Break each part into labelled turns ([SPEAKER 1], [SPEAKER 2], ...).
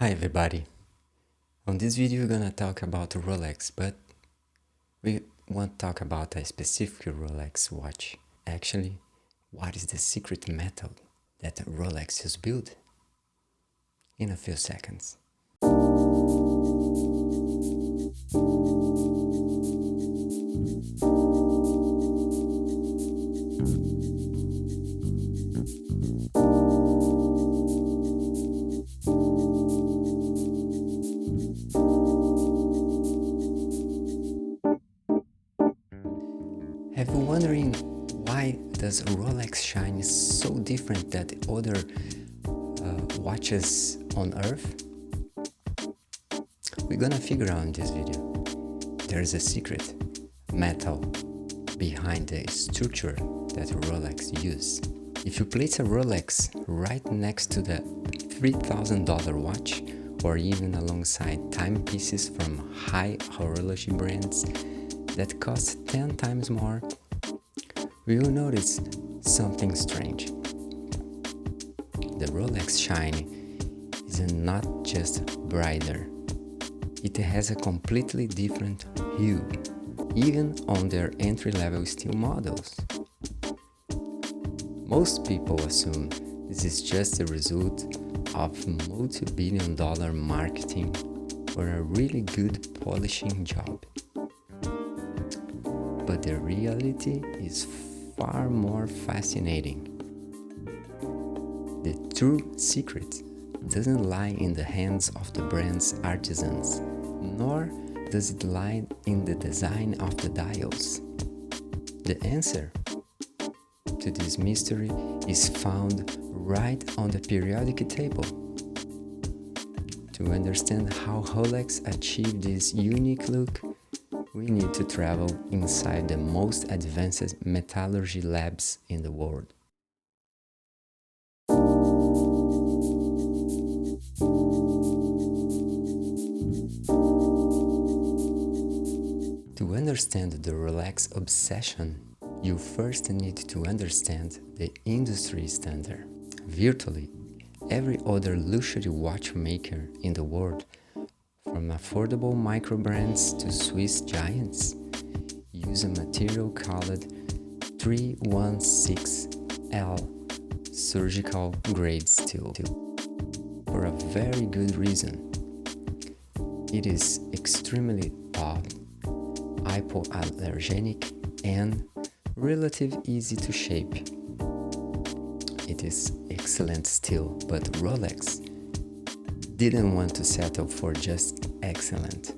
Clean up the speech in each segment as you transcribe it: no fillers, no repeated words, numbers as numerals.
[SPEAKER 1] Hi everybody. On this video we're gonna talk about Rolex, but we won't talk about a specific Rolex watch. Actually, what is the secret metal that Rolex has built? In a few seconds. Have you wondering why does Rolex shine so different than other watches on Earth? We're gonna figure out in this video. There's a secret metal behind the structure that Rolex use. If you place a Rolex right next to the $3,000 watch, or even alongside timepieces from high horology brands that cost 10 times more, we will notice something strange. The Rolex shine is not just brighter, it has a completely different hue, even on their entry-level steel models. Most people assume this is just the result of multi-billion-dollar marketing or a really good polishing job. But the reality is far more fascinating. The true secret doesn't lie in the hands of the brand's artisans, nor does it lie in the design of the dials. The answer to this mystery is found right on the periodic table. To understand how Rolex achieved this unique look, we need to travel inside the most advanced metallurgy labs in the world. To understand the Rolex obsession, you first need to understand the industry standard. Virtually every other luxury watchmaker in the world, from affordable micro brands to Swiss giants, use a material called 316L surgical grade steel for a very good reason. It is extremely tough, hypoallergenic, and relatively easy to shape. It is excellent steel, but Rolex didn't want to settle for just excellent.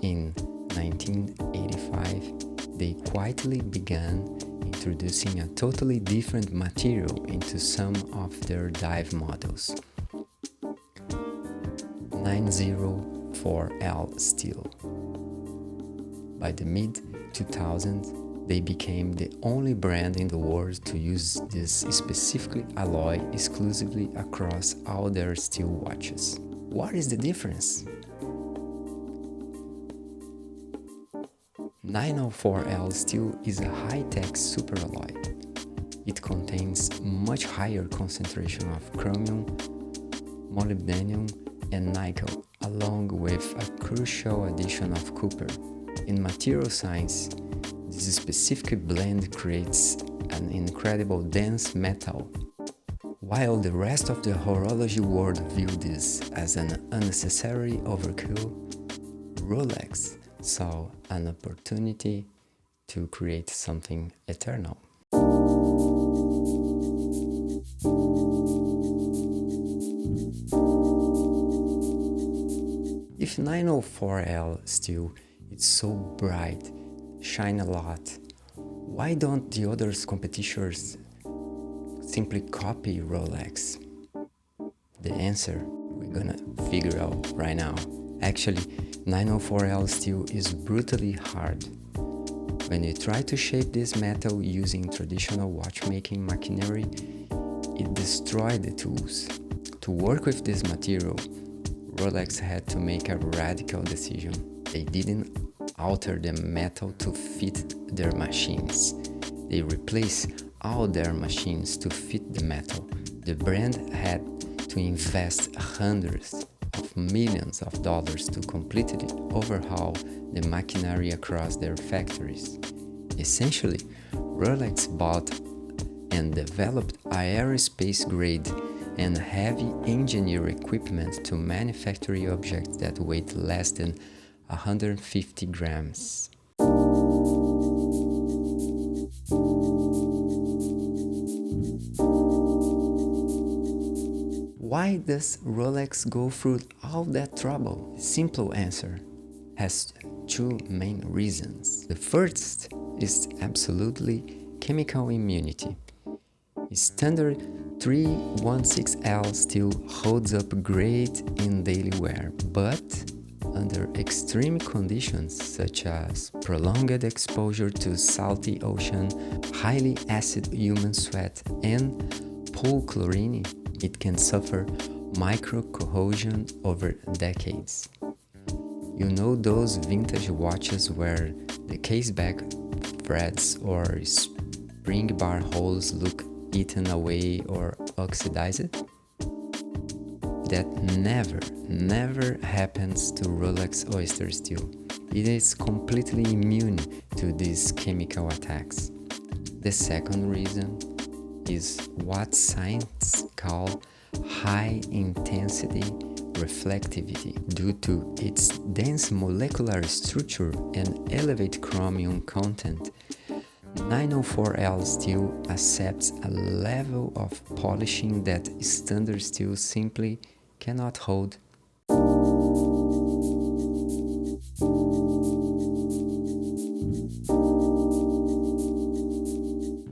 [SPEAKER 1] In 1985, they quietly began introducing a totally different material into some of their dive models. 904L steel. By the mid-2000s, they became the only brand in the world to use this specific alloy exclusively across all their steel watches. What is the difference? 904L steel is a high-tech superalloy. It contains much higher concentration of chromium, molybdenum, and nickel, along with a crucial addition of copper. In material science, this specific blend creates an incredible dense metal. While the rest of the horology world viewed this as an unnecessary overkill, Rolex saw an opportunity to create something eternal. If 904L steel is so bright, shine a lot, why don't the other competitors simply copy Rolex? The answer we're gonna figure out right now. Actually, 904L steel is brutally hard. When you try to shape this metal using traditional watchmaking machinery, it destroys the tools. To work with this material, Rolex had to make a radical decision. They didn't alter the metal to fit their machines. They replaced all their machines to fit the metal. The brand had to invest hundreds of millions of dollars to completely overhaul the machinery across their factories. Essentially, Rolex bought and developed aerospace-grade and heavy engineer equipment to manufacture objects that weigh less than 150 grams. Why does Rolex go through all that trouble? Simple answer has two main reasons. The first is absolutely chemical immunity. Standard 316L still holds up great in daily wear, but under extreme conditions such as prolonged exposure to salty ocean, highly acid human sweat, and pool chlorine, it can suffer micro-corrosion over decades. You know those vintage watches where the caseback threads or spring bar holes look eaten away or oxidized? That never happens to Rolex Oystersteel. It is completely immune to these chemical attacks. The second reason is what scientists call high-intensity reflectivity. Due to its dense molecular structure and elevated chromium content, 904L steel accepts a level of polishing that standard steel simply cannot hold.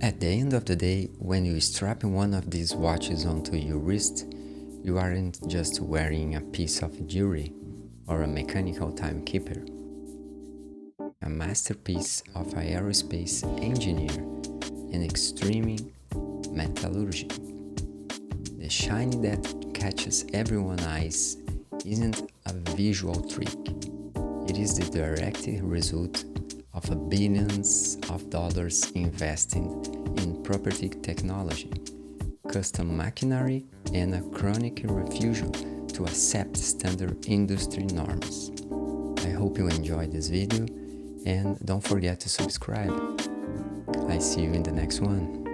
[SPEAKER 1] At the end of the day, when you strap one of these watches onto your wrist, you aren't just wearing a piece of jewelry or a mechanical timekeeper. A masterpiece of aerospace engineer and extreme metallurgy. The shine that catches everyone's eyes isn't a visual trick. It is the direct result of billions of dollars invested in property technology, custom machinery, and a chronic refusal to accept standard industry norms. I hope you enjoyed this video and don't forget to subscribe. I see you in the next one.